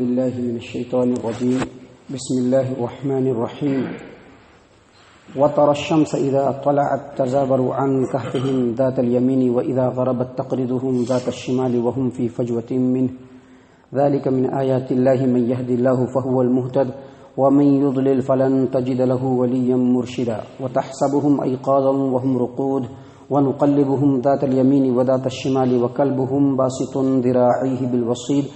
بالله من الشيطان الرجيم بسم الله الرحمن الرحيم وترى الشمس إذا طلعت تزاور عن كهفهم ذات اليمين وإذا غربت تقرضهم ذات الشمال وهم في فجوة منه ذلك من آيات الله من يهدي الله فهو المهتد ومن يضلل فلن تجد له وليا مرشدا وتحسبهم أيقاظا وهم رقود ونقلبهم ذات اليمين وذات الشمال وكلبهم باسط ذراعيه بالوصيد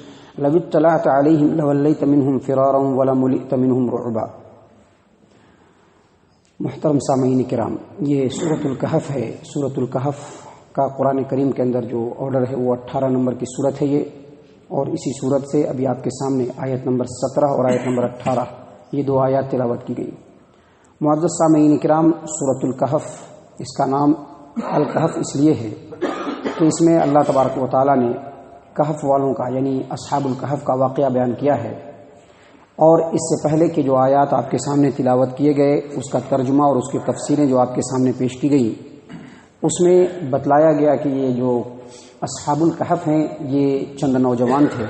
لو اطلعت عليهم لوليت منهم فرارا ولملئت منهم رعبا۔ محترم سامعین کرام، یہ سورۃ الکہف ہے۔ سورۃ الکہف کا قرآن کریم کے اندر جو آرڈر ہے وہ 18 نمبر کی صورت ہے یہ، اور اسی صورت سے ابھی آپ کے سامنے آیت نمبر 17 اور آیت نمبر 18 یہ دو آیات تلاوت کی گئی۔ معزز سامعین کرام، سورۃ الکہف اس کا نام الکہف اس لیے ہے کہ اس میں اللہ تبارک و تعالیٰ نے کہف والوں کا یعنی اصحاب الکہف کا واقعہ بیان کیا ہے، اور اس سے پہلے کے جو آیات آپ کے سامنے تلاوت کیے گئے اس کا ترجمہ اور اس کی تفسیریں جو آپ کے سامنے پیش کی گئی، اس میں بتلایا گیا کہ یہ جو اصحاب الکہف ہیں یہ چند نوجوان تھے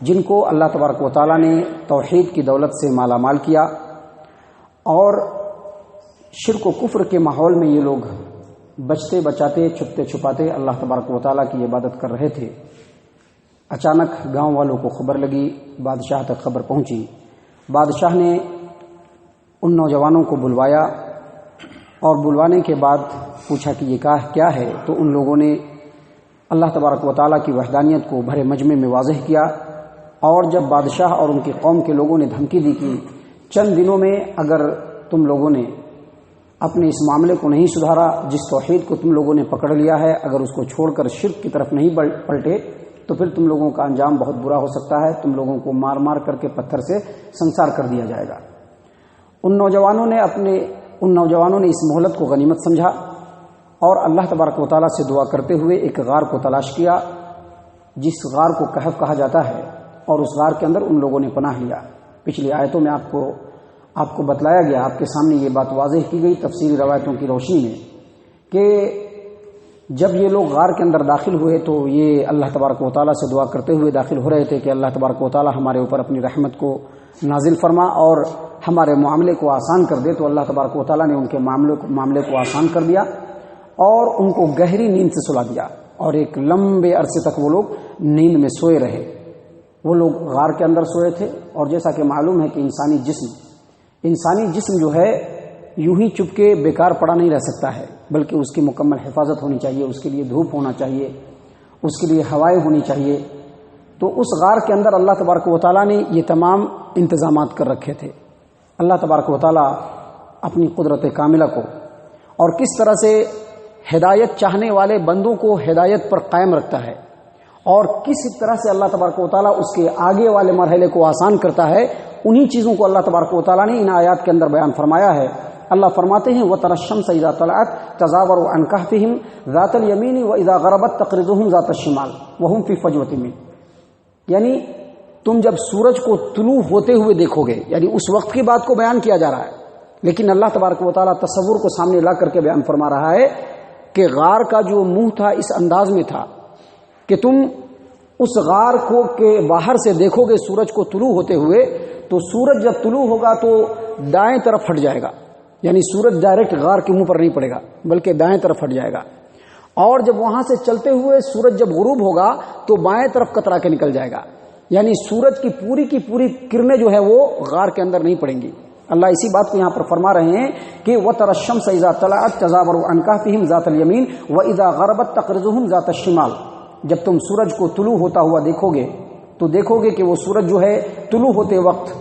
جن کو اللہ تبارک و تعالیٰ نے توحید کی دولت سے مالا مال کیا، اور شرک و کفر کے ماحول میں یہ لوگ بچتے بچاتے چھپتے چھپاتے اللہ تبارک و تعالیٰ کی عبادت کر رہے تھے۔ اچانک گاؤں والوں کو خبر لگی، بادشاہ تک خبر پہنچی۔ بادشاہ نے ان نوجوانوں کو بلوایا، اور بلوانے کے بعد پوچھا کہ یہ کیا ہے، تو ان لوگوں نے اللہ تبارک و تعالیٰ کی وحدانیت کو بھرے مجمع میں واضح کیا، اور جب بادشاہ اور ان کی قوم کے لوگوں نے دھمکی دی کہ چند دنوں میں اگر تم لوگوں نے اپنے اس معاملے کو نہیں سدھارا، جس توحید کو تم لوگوں نے پکڑ لیا ہے، اگر اس کو چھوڑ کر شرک کی طرف نہیں پلٹے تو پھر تم لوگوں کا انجام بہت برا ہو سکتا ہے، تم لوگوں کو مار مار کر کے پتھر سے سنسار کر دیا جائے گا۔ ان نوجوانوں نے اس مہلت کو غنیمت سمجھا، اور اللہ تبارک و تعالیٰ سے دعا کرتے ہوئے ایک غار کو تلاش کیا جس غار کو کہف کہا جاتا ہے، اور اس غار کے اندر ان لوگوں نے پناہ لیا۔ پچھلی آیتوں میں آپ کو بتلایا گیا، آپ کے سامنے یہ بات واضح کی گئی تفسیری روایتوں کی روشنی میں کہ جب یہ لوگ غار کے اندر داخل ہوئے تو یہ اللہ تبارک و تعالیٰ سے دعا کرتے ہوئے داخل ہو رہے تھے کہ اللہ تبارک و تعالیٰ ہمارے اوپر اپنی رحمت کو نازل فرما اور ہمارے معاملے کو آسان کر دے۔ تو اللہ تبارک و تعالیٰ نے ان کے معاملے کو آسان کر دیا اور ان کو گہری نیند سے سلا دیا، اور ایک لمبے عرصے تک وہ لوگ نیند میں سوئے رہے۔ وہ لوگ غار کے اندر سوئے تھے، اور جیسا کہ معلوم ہے کہ انسانی جسم جو ہے یوں ہی چپ کے بیکار پڑا نہیں رہ سکتا ہے، بلکہ اس کی مکمل حفاظت ہونی چاہیے، اس کے لیے دھوپ ہونا چاہیے، اس کے لیے ہوائیں ہونی چاہیے۔ تو اس غار کے اندر اللہ تبارک و تعالیٰ نے یہ تمام انتظامات کر رکھے تھے۔ اللہ تبارک و تعالیٰ اپنی قدرت کاملہ کو اور کس طرح سے ہدایت چاہنے والے بندوں کو ہدایت پر قائم رکھتا ہے، اور کس طرح سے اللہ تبارک و تعالیٰ اس کے آگے والے مرحلے کو آسان کرتا ہے، انہی چیزوں کو اللہ تبارک و تعالیٰ نے ان آیات کے اندر بیان فرمایا ہے۔ اللہ فرماتے ہیں وَتَرَى الشَّمْسَ إِذَا طَلَعَتْ تَزَاوَرُ عَنْ كَهْفِهِمْ ذَاتَ الْيَمِينِ وَإِذَا غَرَبَتْ تَقْرِضُهُمْ ذَاتَ الشِّمَالِ وَهُمْ فِي فَجْوَةٍ مِّنْهُ، یعنی تم جب سورج کو طلوع ہوتے ہوئے دیکھو گے، یعنی اس وقت کی بات کو بیان کیا جا رہا ہے، لیکن اللہ تبارک و تعالیٰ تصور کو سامنے لا کر کے بیان فرما رہا ہے کہ غار کا جو منہ تھا اس انداز میں تھا کہ تم اس غار کو کے باہر سے دیکھو گے سورج کو طلوع ہوتے ہوئے، تو سورج جب طلوع ہوگا تو دائیں طرف ہٹ جائے گا، یعنی سورج ڈائریکٹ غار کے منہ پر نہیں پڑے گا بلکہ دائیں طرف ہٹ جائے گا، اور جب وہاں سے چلتے ہوئے سورج جب غروب ہوگا تو بائیں طرف کترا کے نکل جائے گا، یعنی سورج کی پوری کرنیں جو ہے وہ غار کے اندر نہیں پڑیں گی۔ اللہ اسی بات کو یہاں پر فرما رہے ہیں کہ وَتَرَى الشَّمْسَ إِذَا طَلَعَتْ تَزَاوَرُ عَنْ كَهْفِهِمْ ذَاتَ الْيَمِينِ وَإِذَا غَرَبَتْ تَقْرِضُهُمْ ذَاتَ الشِّمَالِ، جب تم سورج کو طلوع ہوتا ہوا دیکھو گے تو دیکھو گے کہ وہ سورج جو ہے طلوع ہوتے وقت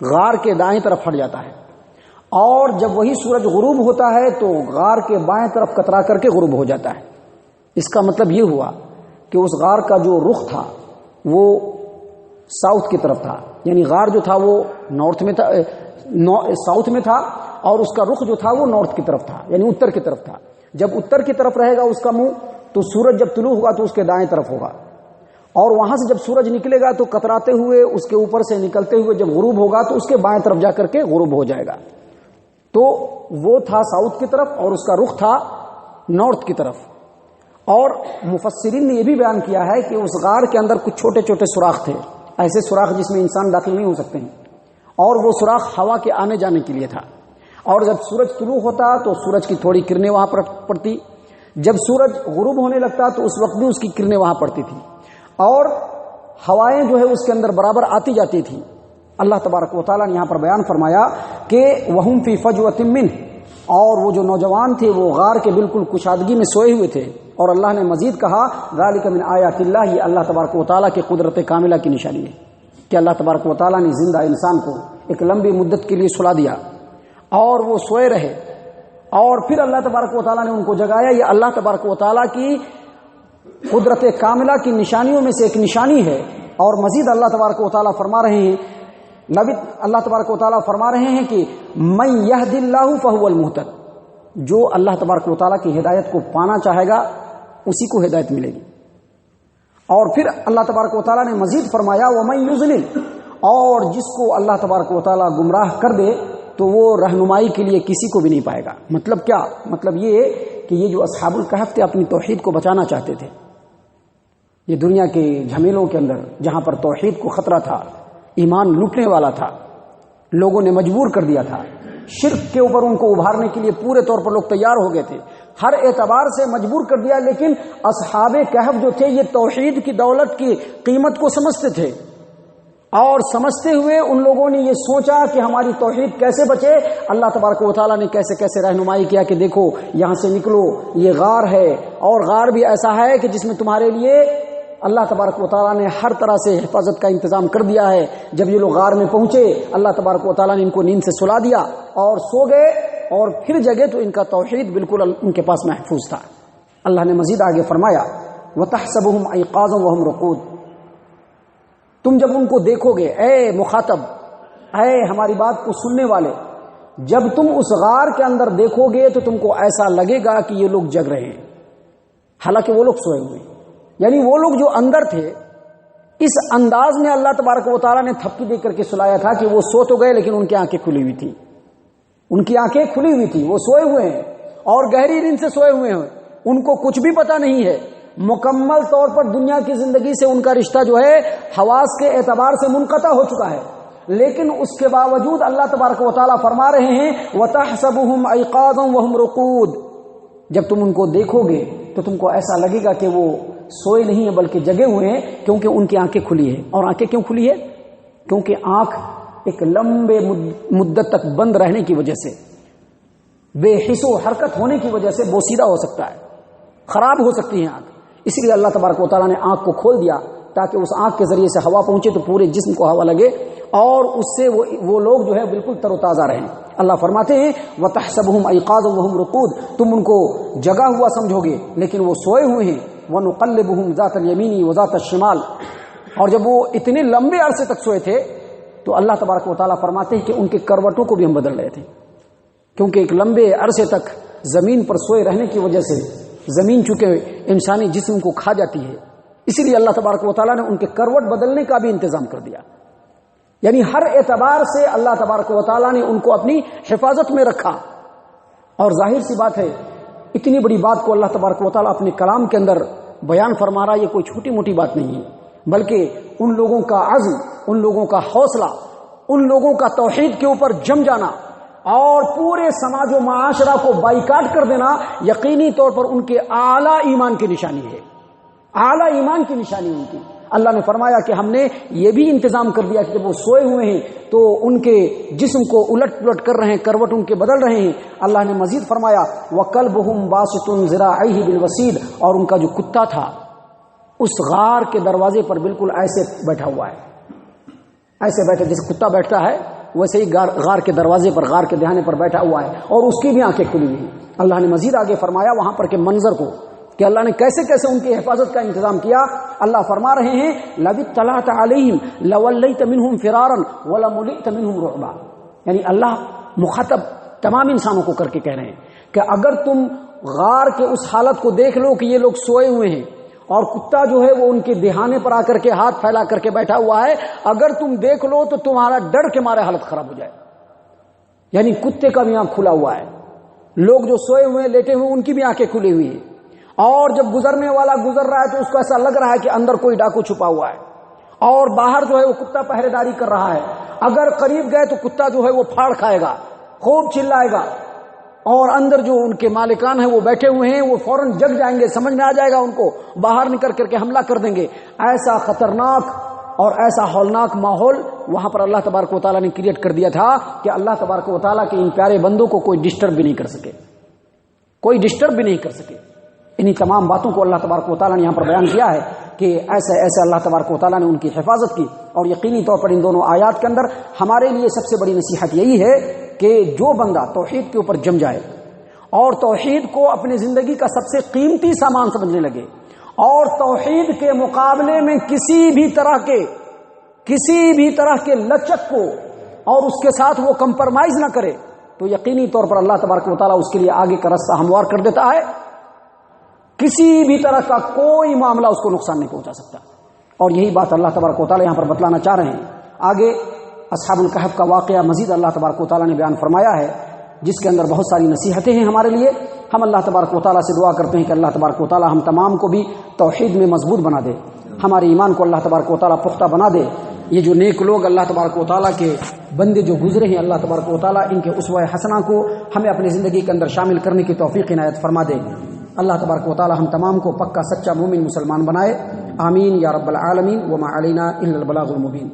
غار کے دائیں طرف ہٹ جاتا ہے، اور جب وہی سورج غروب ہوتا ہے تو غار کے بائیں طرف کترا کر کے غروب ہو جاتا ہے۔ اس کا مطلب یہ ہوا کہ اس غار کا جو رخ تھا وہ ساؤتھ کی طرف تھا، یعنی غار جو تھا وہ ساؤتھ میں تھا، اور اس کا رخ جو تھا وہ نارتھ کی طرف تھا، یعنی اتر کی طرف تھا۔ جب اتر کی طرف رہے گا اس کا منہ تو سورج جب طلوع ہوگا تو اس کے دائیں طرف ہوگا، اور وہاں سے جب سورج نکلے گا تو کتراتے ہوئے اس کے اوپر سے نکلتے ہوئے جب غروب ہوگا تو اس کے بائیں طرف جا کر کے غروب ہو جائے گا۔ تو وہ تھا ساؤتھ کی طرف اور اس کا رخ تھا نارتھ کی طرف۔ اور مفسرین نے یہ بھی بیان کیا ہے کہ اس غار کے اندر کچھ چھوٹے چھوٹے سوراخ تھے، ایسے سوراخ جس میں انسان داخل نہیں ہو سکتے ہیں، اور وہ سوراخ ہوا کے آنے جانے کے لیے تھا. اور جب سورج طلوع ہوتا تو سورج کی تھوڑی کرنیں وہاں پر پڑتی، جب سورج غروب ہونے لگتا تو اس وقت بھی اس کی کرنیں وہاں پڑتی تھی، اور ہوائیں جو ہے اس کے اندر برابر آتی جاتی تھی. اللہ تبارک و تعالیٰ نے یہاں پر بیان فرمایا کہ وَهُمْ فِي فَجْوَةٍ مِّنْهُ، اور وہ جو نوجوان تھے وہ غار کے بالکل کشادگی میں سوئے ہوئے تھے. اور اللہ نے مزید کہا ذَلِكَ مِنْ آیَاتِ اللَّهِ، یہ اللہ تبارک و تعالیٰ کی قدرت کاملہ کی نشانی ہے کہ اللہ تبارک و تعالیٰ نے زندہ انسان کو ایک لمبی مدت کے لیے سلا دیا اور وہ سوئے رہے، اور پھر اللہ تبارک و تعالیٰ نے ان کو جگایا. یہ اللہ تبارک و تعالیٰ کی قدرت کاملہ کی نشانیوں میں سے ایک نشانی ہے. اور مزید اللہ تبارک و تعالیٰ فرما رہے ہیں، اللہ تبارک و تعالیٰ فرما رہے ہیں کہ مَن يَهْدِ اللَّهُ فَهُوَ الْمُهْتَدِ، جو اللہ تبارک و تعالیٰ کی ہدایت کو پانا چاہے گا اسی کو ہدایت ملے گی. اور پھر اللہ تبارک و تعالیٰ نے مزید فرمایا وَمَن يُضْلِلْ، اور جس کو اللہ تبارک و تعالیٰ گمراہ کر دے تو وہ رہنمائی کے لیے کسی کو بھی نہیں پائے گا. مطلب کیا؟ مطلب یہ کہ یہ جو اصحاب الکہف تھے اپنی توحید کو بچانا چاہتے تھے. یہ دنیا کے جھمیلوں کے اندر جہاں پر توحید کو خطرہ تھا، ایمان لوٹنے والا تھا، لوگوں نے مجبور کر دیا تھا، شرک کے اوپر ان کو ابھارنے کے لیے پورے طور پر لوگ تیار ہو گئے تھے، ہر اعتبار سے مجبور کر دیا. لیکن اصحاب کہف جو تھے یہ توحید کی دولت کی قیمت کو سمجھتے تھے، اور سمجھتے ہوئے ان لوگوں نے یہ سوچا کہ ہماری توحید کیسے بچے. اللہ تبارک و تعالیٰ نے کیسے کیسے رہنمائی کیا کہ دیکھو یہاں سے نکلو، یہ غار ہے، اور غار بھی ایسا ہے کہ جس میں تمہارے لیے اللہ تبارک و تعالیٰ نے ہر طرح سے حفاظت کا انتظام کر دیا ہے. جب یہ لوگ غار میں پہنچے اللہ تبارک و تعالیٰ نے ان کو نیند سے سلا دیا اور سو گئے، اور پھر جگے تو ان کا توحید بالکل ان کے پاس محفوظ تھا. اللہ نے مزید آگے فرمایا وَتَحْسَبُهُمْ أَيْقَاظًا وَهُمْ رُقُودٌ، تم جب ان کو دیکھو گے، اے مخاطب، اے ہماری بات کو سننے والے، جب تم اس غار کے اندر دیکھو گے تو تم کو ایسا لگے گا کہ یہ لوگ جگ رہے ہیں، حالانکہ وہ لوگ سوئے ہوئے ہیں. یعنی وہ لوگ جو اندر تھے اس انداز میں اللہ تبارک و تعالیٰ نے تھپکی دے کر کے سلایا تھا کہ وہ سو تو گئے لیکن ان کی آنکھیں کھلی ہوئی تھی، ان کی آنکھیں کھلی ہوئی تھی، وہ سوئے ہوئے ہیں اور گہری نیند سے سوئے ہوئے ہیں، ان کو کچھ بھی پتہ نہیں ہے. مکمل طور پر دنیا کی زندگی سے ان کا رشتہ جو ہے حواس کے اعتبار سے منقطع ہو چکا ہے. لیکن اس کے باوجود اللہ تبارک و تعالیٰ فرما رہے ہیں وَتَحْسَبُهُمْ أَيْقَاظًا وَهُمْ رُقُودٌ، جب تم ان کو دیکھو گے تو تم کو ایسا لگے گا کہ وہ سوئے نہیں ہیں بلکہ جگے ہوئے ہیں، کیونکہ ان کی آنکھیں کھلی ہیں. اور آنکھیں کیوں کھلی ہے؟ کیونکہ آنکھ ایک لمبے مدت تک بند رہنے کی وجہ سے، بے حس و حرکت ہونے کی وجہ سے بوسیدہ ہو سکتا ہے، خراب ہو سکتی ہے آنکھ. اس لیے اللہ تبارک و تعالیٰ نے آنکھ کو کھول دیا تاکہ اس آنکھ کے ذریعے سے ہوا پہنچے تو پورے جسم کو ہوا لگے اور اس سے وہ لوگ جو ہے بالکل تر و تازہ رہیں. اللہ فرماتے ہیں وَتَحْسَبُهُمْ أَيْقَاظًا وَهُمْ رُقُودٌ، تم ان کو جگا ہوا سمجھو گے لیکن وہ سوئے ہوئے ہیں. وَنُقَلِّبُهُمْ ذَاتَ الْيَمِينِ وَذَاتَ الشِّمَالِ، اور جب وہ اتنے لمبے عرصے تک سوئے تھے تو اللہ تبارک و تعالیٰ فرماتے ہیں کہ ان کے کروٹوں کو بھی ہم بدل رہے تھے، کیونکہ ایک لمبے عرصے تک زمین پر سوئے رہنے کی وجہ سے زمین چونکہ انسانی جسم کو کھا جاتی ہے، اسی لیے اللہ تبارک و تعالیٰ نے ان کے کروٹ بدلنے کا بھی انتظام کر دیا. یعنی ہر اعتبار سے اللہ تبارک و تعالیٰ نے ان کو اپنی حفاظت میں رکھا. اور ظاہر سی بات ہے اتنی بڑی بات کو اللہ تبارک و تعالیٰ اپنے کلام کے اندر بیان فرما رہا، یہ کوئی چھوٹی موٹی بات نہیں ہے، بلکہ ان لوگوں کا عزم، ان لوگوں کا حوصلہ، ان لوگوں کا توحید کے اوپر جم جانا اور پورے سماج و معاشرہ کو بائیکاٹ کر دینا یقینی طور پر ان کے اعلیٰ ایمان کی نشانی ہے، اعلیٰ ایمان کی نشانی ان کی. اللہ نے فرمایا کہ ہم نے یہ بھی انتظام کر دیا کہ جب وہ سوئے ہوئے ہیں تو ان کے جسم کو الٹ پلٹ کر رہے ہیں، کروٹ ان کے بدل رہے ہیں. اللہ نے مزید فرمایا وَكَلْبُهُمْ بَاسِطٌ ذِرَاعَيْهِ بِالْوَسِيدِ، اور ان کا جو کتا تھا اس غار کے دروازے پر بالکل ایسے بیٹھا ہوا ہے، ایسے بیٹھا جیسے کتا بیٹھتا ہے ویسے ہی غار کے دروازے پر، غار کے دہانے پر بیٹھا ہوا ہے اور اس کی بھی آنکھیں کھلی ہوئی ہیں. اللہ نے مزید آگے فرمایا وہاں پر کے منظر کو کہ اللہ نے کیسے کیسے ان کی حفاظت کا انتظام کیا. اللہ فرما رہے ہیں لَوِ اطَّلَعْتَ عَلَيْهِمْ لَوَلَّيْتَ مِنْهُمْ فِرَارًا وَلَمُلِئْتَ مِنْهُمْ رُعْبًا. یعنی اللہ مخاطب تمام انسانوں کو کر کے کہہ رہے ہیں کہ اگر تم غار کے اس حالت کو دیکھ لو کہ یہ لوگ سوئے ہوئے ہیں اور کتا جو ہے وہ ان کے دہانے پر آ کر کے ہاتھ پھیلا کر کے بیٹھا ہوا ہے، اگر تم دیکھ لو تو تمہارا ڈر کے مارے حالت خراب ہو جائے. یعنی کتے کا بھی آنکھ کھلا ہوا ہے، لوگ جو سوئے ہوئے ہیں لیٹے ہوئے ان کی بھی آنکھیں کھلی ہوئی ہیں، اور جب گزرنے والا گزر رہا ہے تو اس کو ایسا لگ رہا ہے کہ اندر کوئی ڈاکو چھپا ہوا ہے، اور باہر جو ہے وہ کتا پہرے داری کر رہا ہے، اگر قریب گئے تو کتا جو ہے وہ پھاڑ کھائے گا، خوب چلائے گا، اور اندر جو ان کے مالکان ہیں وہ بیٹھے ہوئے ہیں، وہ فوراً جگ جائیں گے، سمجھ میں آ جائے گا ان کو، باہر نکل کر کے حملہ کر دیں گے۔ ایسا خطرناک اور ایسا ہولناک ماحول وہاں پر اللہ تبارک و تعالیٰ نے کریٹ کر دیا تھا کہ اللہ تبارک و تعالیٰ کے ان پیارے بندوں کو کوئی ڈسٹرب بھی نہیں کر سکے، کوئی ڈسٹرب بھی نہیں کر سکے۔ انہی تمام باتوں کو اللہ تبارک و تعالیٰ نے یہاں پر بیان کیا ہے کہ ایسے ایسے اللہ تبارک و تعالیٰ نے ان کی حفاظت کی۔ اور یقینی طور پر ان دونوں آیات کے اندر ہمارے لیے سب سے بڑی نصیحت یہی ہے کہ جو بندہ توحید کے اوپر جم جائے اور توحید کو اپنی زندگی کا سب سے قیمتی سامان سمجھنے لگے، اور توحید کے مقابلے میں کسی بھی طرح کے لچک کو اور اس کے ساتھ وہ کمپرمائز نہ کرے، تو یقینی طور پر اللہ تبارک و تعالیٰ اس کے لیے آگے کا رستہ ہموار کر دیتا ہے۔ کسی بھی طرح کا کوئی معاملہ اس کو نقصان نہیں پہنچا سکتا، اور یہی بات اللہ تبارک و تعالیٰ یہاں پر بتلانا چاہ رہے ہیں۔ آگے اصحاب الکہف کا واقعہ مزید اللہ تبارک و تعالیٰ نے بیان فرمایا ہے، جس کے اندر بہت ساری نصیحتیں ہیں ہمارے لیے۔ ہم اللہ تبارک و تعالیٰ سے دعا کرتے ہیں کہ اللہ تبارک و تعالیٰ ہم تمام کو بھی توحید میں مضبوط بنا دے، ہمارے ایمان کو اللہ تبارک و تعالیٰ پختہ بنا دے۔ یہ جو نیک لوگ اللہ تبارک و تعالیٰ کے بندے جو گزرے ہیں، اللہ تبارک و تعالیٰ ان کے اسوہ حسنہ کو ہمیں اپنی زندگی کے اندر شامل کرنے کی توفیق عنایت فرما دے۔ اللہ تبارک و تعالیٰ ہم تمام کو پکا سچا مومن مسلمان بنائے، آمین یا رب العالمین، وما علینا الا البلاغ المبین۔